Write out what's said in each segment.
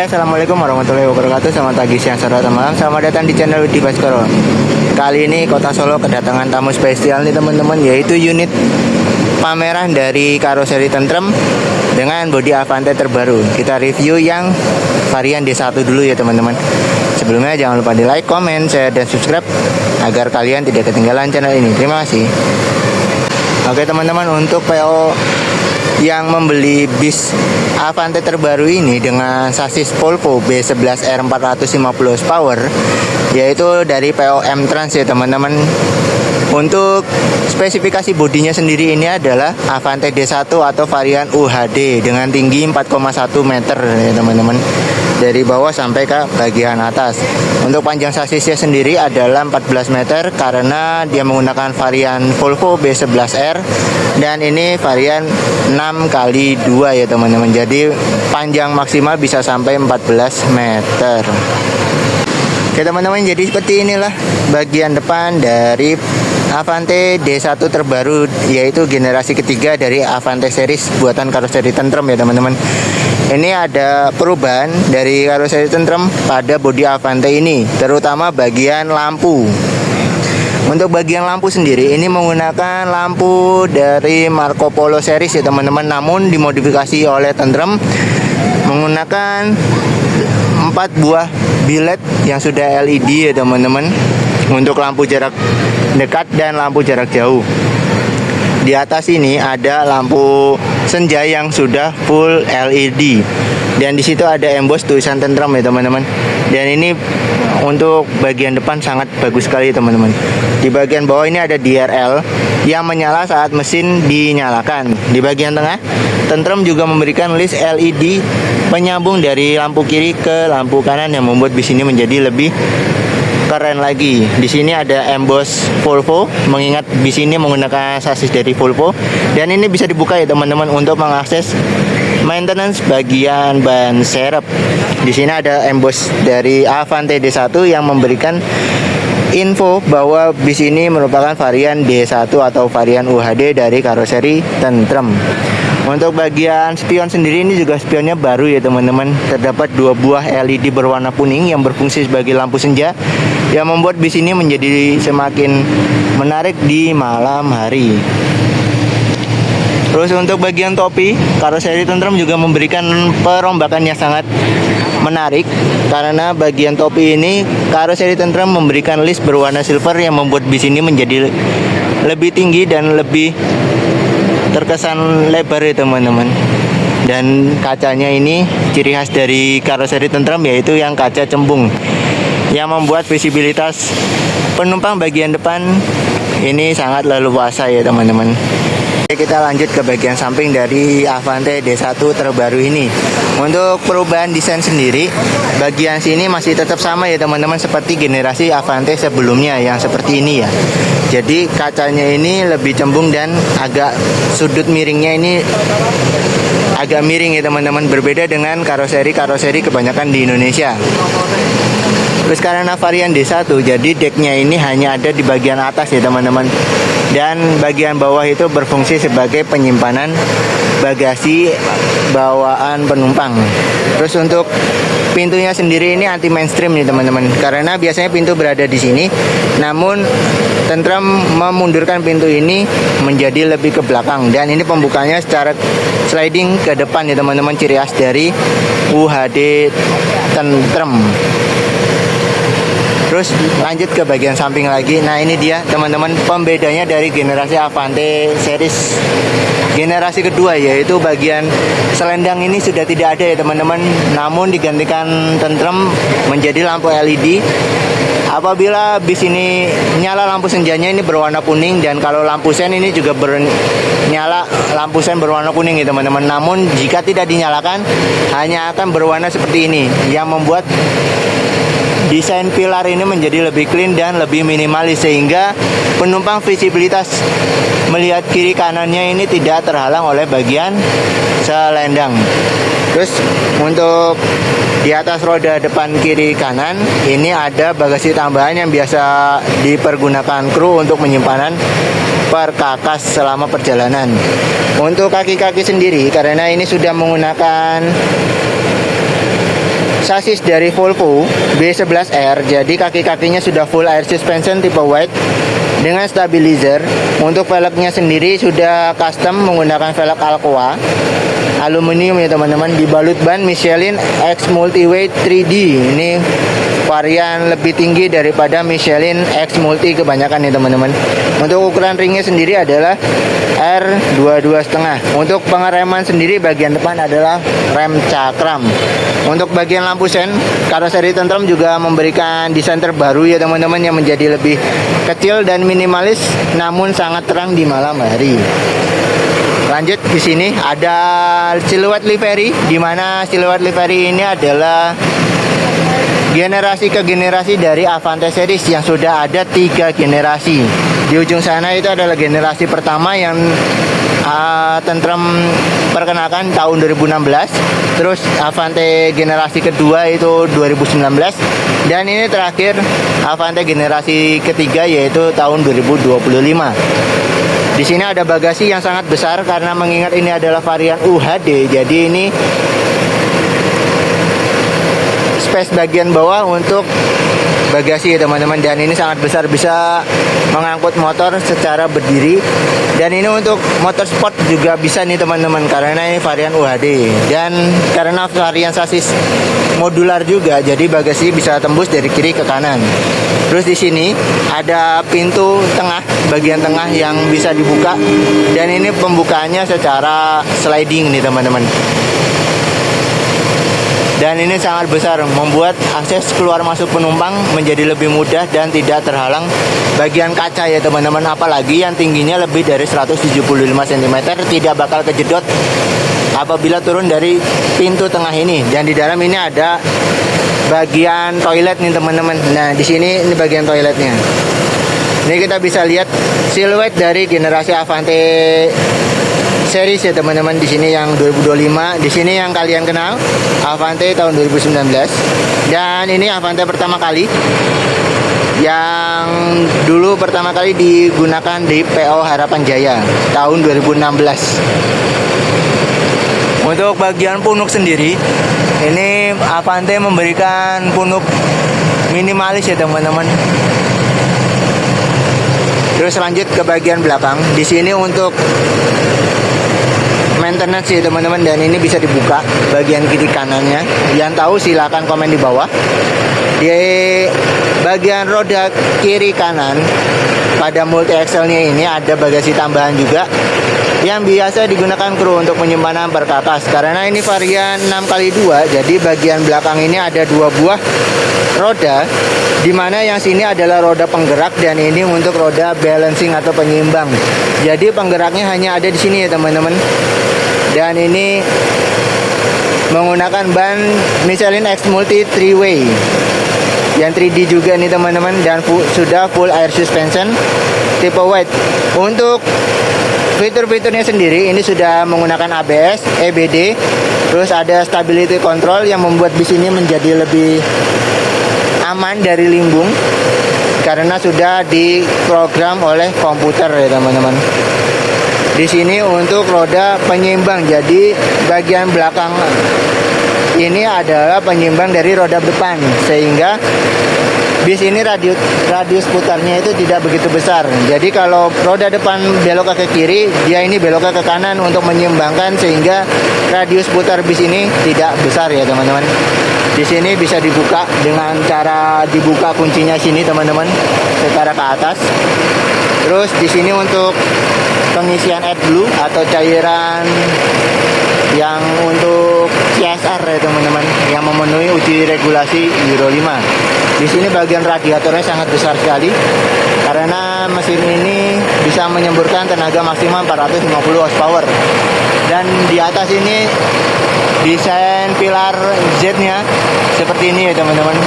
Assalamualaikum warahmatullahi wabarakatuh. Selamat pagi, siang, sore, atau malam. Selamat datang di channel Widi Baskoro. Kali ini Kota Solo kedatangan tamu spesial nih teman-teman, yaitu unit pameran dari karoseri Tentrem dengan bodi Avante terbaru. Kita review yang varian D1 dulu ya teman-teman. Sebelumnya jangan lupa di like, comment, share, dan subscribe agar kalian tidak ketinggalan channel ini. Terima kasih. Oke teman-teman, untuk PO yang membeli bis Avante terbaru ini dengan sasis Volvo B11R 450 horsepower, yaitu dari PO M-Trans ya teman-teman. Untuk spesifikasi bodinya sendiri ini adalah Avante D1 atau varian UHD dengan tinggi 4,1 meter ya teman-teman, dari bawah sampai ke bagian atas. Untuk panjang sasisnya sendiri adalah 14 meter karena dia menggunakan varian Volvo B11R, dan ini varian 6x2 ya teman-teman. Jadi panjang maksimal bisa sampai 14 meter. Oke teman-teman, jadi seperti inilah bagian depan dari Avante D1 terbaru, yaitu generasi ketiga dari Avante series buatan karoseri Tentrem ya teman-teman. Ini ada perubahan dari karoseri Tentrem pada bodi Avante ini, terutama bagian lampu. Untuk bagian lampu sendiri ini menggunakan lampu dari Marco Polo series ya teman-teman, namun dimodifikasi oleh Tentrem menggunakan 4 buah bilet yang sudah LED ya teman-teman, untuk lampu jarak dekat dan lampu jarak jauh. Di atas ini ada lampu senja yang sudah full LED, dan di situ ada emboss tulisan Tentrem ya teman-teman. Dan ini untuk bagian depan sangat bagus sekali teman-teman. Di bagian bawah ini ada DRL yang menyala saat mesin dinyalakan. Di bagian tengah, Tentrem juga memberikan list LED penyambung dari lampu kiri ke lampu kanan yang membuat bis ini menjadi lebih keren lagi. Di sini ada emboss Volvo, mengingat bis ini menggunakan sasis dari Volvo, dan ini bisa dibuka ya teman-teman untuk mengakses maintenance bagian ban serep. Di sini ada emboss dari Avante D1 yang memberikan info bahwa bis ini merupakan varian D1 atau varian UHD dari karoseri Tentrem. Untuk bagian spion sendiri ini juga spionnya baru ya teman-teman. Terdapat 2 buah LED berwarna kuning yang berfungsi sebagai lampu senja yang membuat bis ini menjadi semakin menarik di malam hari. Terus untuk bagian topi, karoseri Tentrem juga memberikan perombakan yang sangat menarik, karena bagian topi ini karoseri Tentrem memberikan list berwarna silver yang membuat bis ini menjadi lebih tinggi dan lebih terkesan lebar ya teman-teman. Dan kacanya ini ciri khas dari karoseri Tentrem, yaitu yang kaca cembung, yang membuat visibilitas penumpang bagian depan ini sangat leluasa ya teman-teman. Kita lanjut ke bagian samping dari Avante D1 terbaru ini. Untuk perubahan desain sendiri, bagian sini masih tetap sama ya teman-teman, seperti generasi Avante sebelumnya yang seperti ini ya. Jadi kacanya ini lebih cembung dan agak sudut miringnya ini agak miring ya teman-teman, berbeda dengan karoseri kebanyakan di Indonesia. Terus karena varian D1, jadi decknya ini hanya ada di bagian atas ya teman-teman, dan bagian bawah itu berfungsi sebagai penyimpanan bagasi bawaan penumpang. Terus untuk pintunya sendiri ini anti mainstream nih teman-teman, karena biasanya pintu berada di sini, namun Tentrem memundurkan pintu ini menjadi lebih ke belakang, dan ini pembukanya secara sliding ke depan ya teman-teman, ciri khas dari UHD Tentrem. Terus lanjut ke bagian samping lagi. Nah ini dia teman-teman pembedanya dari generasi Avante series generasi kedua, yaitu bagian selendang ini sudah tidak ada ya teman-teman, namun digantikan Tentrem menjadi lampu LED Apabila bis ini nyala lampu senjanya ini berwarna kuning, dan kalau lampu sen ini juga nyala lampu sen berwarna kuning ya teman-teman. Namun jika tidak dinyalakan hanya akan berwarna seperti ini, yang membuat desain pilar ini menjadi lebih clean dan lebih minimalis, sehingga penumpang visibilitas melihat kiri kanannya ini tidak terhalang oleh bagian selendang. Terus untuk di atas roda depan kiri kanan ini ada bagasi tambahan yang biasa dipergunakan kru untuk penyimpanan perkakas selama perjalanan. Untuk kaki-kaki sendiri, karena ini sudah menggunakan sasis dari Volvo B11R, jadi kaki-kakinya sudah full air suspension tipe wide dengan stabilizer. Untuk velgnya sendiri sudah custom menggunakan velg Alcoa aluminium ya teman-teman, dibalut ban Michelin X Multiweight 3D. Ini varian lebih tinggi daripada Michelin X Multi kebanyakan ya teman-teman. Untuk ukuran ringnya sendiri adalah R22,5. Untuk pengereman sendiri bagian depan adalah rem cakram. Untuk bagian lampu sen, karoseri Tentram juga memberikan desain terbaru ya teman-teman, yang menjadi lebih kecil dan minimalis namun sangat terang di malam hari. Lanjut, di sini ada siluet livery, di mana siluet livery ini adalah generasi ke generasi dari Avante series yang sudah ada 3 generasi. Di ujung sana itu adalah generasi pertama yang Tentram perkenalkan tahun 2016. Terus Avante generasi kedua itu 2019. Dan ini terakhir Avante generasi ketiga yaitu tahun 2025. Di sini ada bagasi yang sangat besar karena mengingat ini adalah varian UHD. Jadi ini space bagian bawah untuk bagasi ya teman-teman, dan ini sangat besar, bisa mengangkut motor secara berdiri. Dan ini untuk motor sport juga bisa nih teman-teman, karena ini varian UHD, dan karena varian sasis modular juga, jadi bagasi bisa tembus dari kiri ke kanan. Terus di sini ada pintu tengah, bagian tengah yang bisa dibuka, dan ini pembukaannya secara sliding nih teman-teman. Dan ini sangat besar, membuat akses keluar masuk penumpang menjadi lebih mudah dan tidak terhalang bagian kaca ya teman-teman. Apalagi yang tingginya lebih dari 175 cm tidak bakal kejedot apabila turun dari pintu tengah ini. Dan di dalam ini ada bagian toilet nih teman-teman. Nah di sini ini bagian toiletnya. Ini kita bisa lihat siluet dari generasi Avante series ya teman-teman. Di sini yang 2025, di sini yang kalian kenal Avante tahun 2019, dan ini Avante pertama kali yang dulu pertama kali digunakan di PO Harapan Jaya tahun 2016. Untuk bagian punuk sendiri, ini Avante memberikan punuk minimalis ya teman-teman. Terus lanjut ke bagian belakang. Di sini untuk maintenance ya teman-teman, dan ini bisa dibuka bagian kiri kanannya. Yang tahu silahkan komen di bawah. Di bagian roda kiri kanan pada multi axle-nya ini ada bagasi tambahan juga yang biasa digunakan kru untuk penyimpanan perkakas. Karena ini varian 6x2, jadi bagian belakang ini ada 2 buah roda, dimana yang sini adalah roda penggerak dan ini untuk roda balancing atau penyimbang. Jadi penggeraknya hanya ada di sini ya teman-teman. Dan ini menggunakan ban Michelin X Multi 3-way yang 3D juga nih teman-teman, dan sudah full air suspension tipe wide. Untuk fitur-fiturnya sendiri ini sudah menggunakan ABS, EBD, terus ada stability control yang membuat bis ini menjadi lebih aman dari limbung karena sudah diprogram oleh komputer ya teman-teman. Di sini untuk roda penyimbang, jadi bagian belakang ini adalah penyimbang dari roda depan, sehingga bis ini radius putarnya itu tidak begitu besar. Jadi kalau roda depan belok ke kiri, dia ini belok ke kanan untuk menyimbangkan, sehingga radius putar bis ini tidak besar ya teman-teman. Di sini bisa dibuka dengan cara dibuka kuncinya sini teman-teman, secara ke atas. Terus di sini untuk pengisian AdBlue atau cairan yang untuk CSR ya teman-teman, yang memenuhi uji regulasi Euro 5. Di sini bagian radiatornya sangat besar sekali karena mesin ini bisa menyemburkan tenaga maksimal 450 horsepower. Dan di atas ini desain pilar Z-nya seperti ini ya teman-teman.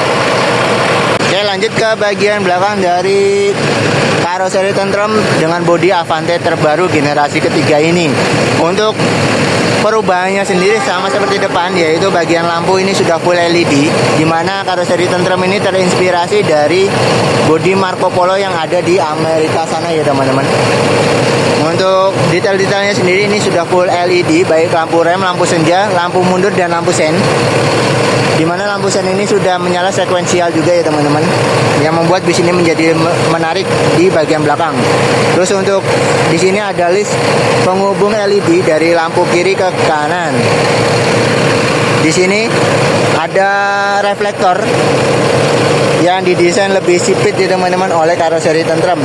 Oke, lanjut ke bagian belakang dari karoseri tentrem dengan bodi Avante terbaru generasi ketiga ini. Untuk perubahannya sendiri sama seperti depan, yaitu bagian lampu ini sudah full LED, di mana karoseri tentrem ini terinspirasi dari bodi Marco Polo yang ada di Amerika sana ya teman-teman. Untuk detail-detailnya sendiri ini sudah full LED, baik lampu rem, lampu senja, lampu mundur dan lampu sen. Di mana lampu sen ini sudah menyala sekuensial juga ya teman-teman, yang membuat bis ini menjadi menarik di bagian belakang. Terus untuk di sini ada list penghubung LED dari lampu kiri ke kanan. Di sini ada reflektor yang didesain lebih sipit ya teman-teman oleh karoseri tentrem.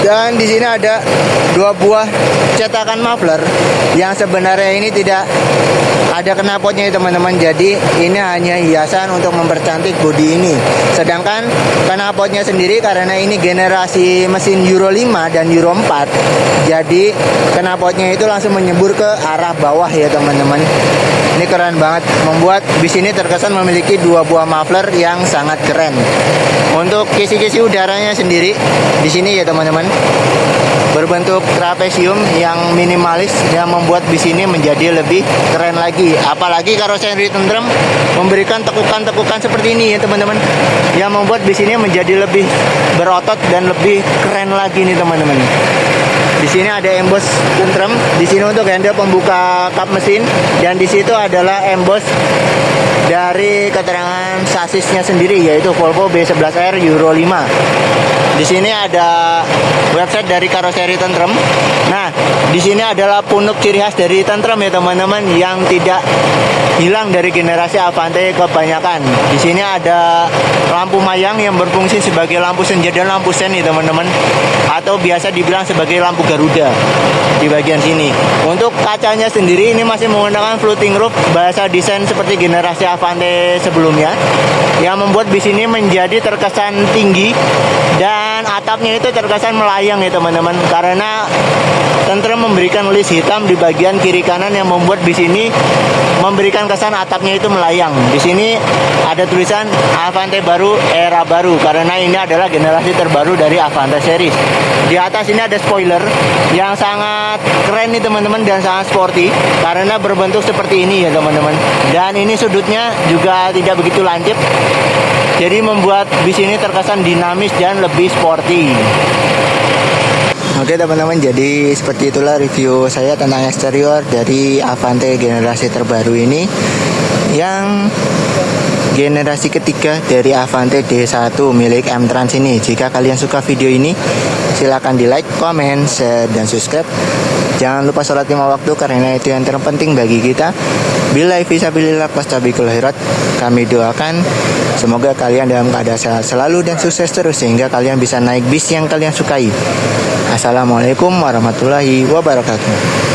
Dan di sini ada dua buah cetakan muffler yang sebenarnya ini tidak ada knalpotnya ya teman-teman. Jadi ini hanya hiasan untuk mempercantik bodi ini. Sedangkan knalpotnya sendiri karena ini generasi mesin Euro 5 dan Euro 4, jadi knalpotnya itu langsung menyembur ke arah bawah ya teman-teman. Ini keren banget, membuat bis ini terkesan memiliki dua buah muffler yang sangat keren. Untuk kisi-kisi udaranya sendiri di sini ya teman-teman, berbentuk trapesium yang minimalis yang membuat bis ini menjadi lebih keren lagi. Apalagi karoseri tentrem memberikan tekukan-tekukan seperti ini ya teman-teman, yang membuat bis ini menjadi lebih berotot dan lebih keren lagi nih teman-teman. Di sini ada emboss tentrem, di sini untuk handle pembuka kap mesin, dan di situ adalah emboss dari keterangan sasisnya sendiri, yaitu Volvo B11R Euro 5. Di sini ada website dari karoseri tentrem. Nah, di sini adalah punuk ciri khas dari tentrem ya teman-teman, yang tidak hilang dari generasi Avante kebanyakan. Di sini ada lampu mayang yang berfungsi sebagai lampu senja dan lampu sen ya teman-teman, atau biasa dibilang sebagai lampu Garuda di bagian sini. Untuk kacanya sendiri ini masih menggunakan floating roof, bahasa desain seperti generasi Avante sebelumnya, yang membuat bis ini menjadi terkesan tinggi dan atapnya itu terkesan melayang ya teman-teman, karena tentrem memberikan list hitam di bagian kiri kanan yang membuat bis ini memberikan kesan atapnya itu melayang. Di sini ada tulisan Avante baru, era baru, karena ini adalah generasi terbaru dari Avante series. Di atas ini ada spoiler yang sangat keren nih teman-teman dan sangat sporty karena berbentuk seperti ini ya teman-teman. Dan ini sudutnya juga tidak begitu lancip, jadi membuat bis ini terkesan dinamis dan lebih sporty. Oke teman-teman, jadi seperti itulah review saya tentang eksterior dari Avante generasi terbaru ini, yang generasi ketiga dari Avante D1 milik M-Trans ini. Jika kalian suka video ini, silakan di like, comment, share, dan subscribe. Jangan lupa sholat 5 waktu karena itu yang terpenting bagi kita. Billahi fisabilillah wastabikul khairat. Kami doakan semoga kalian dalam keadaan sehat selalu dan sukses terus sehingga kalian bisa naik bis yang kalian sukai. Assalamualaikum warahmatullahi wabarakatuh.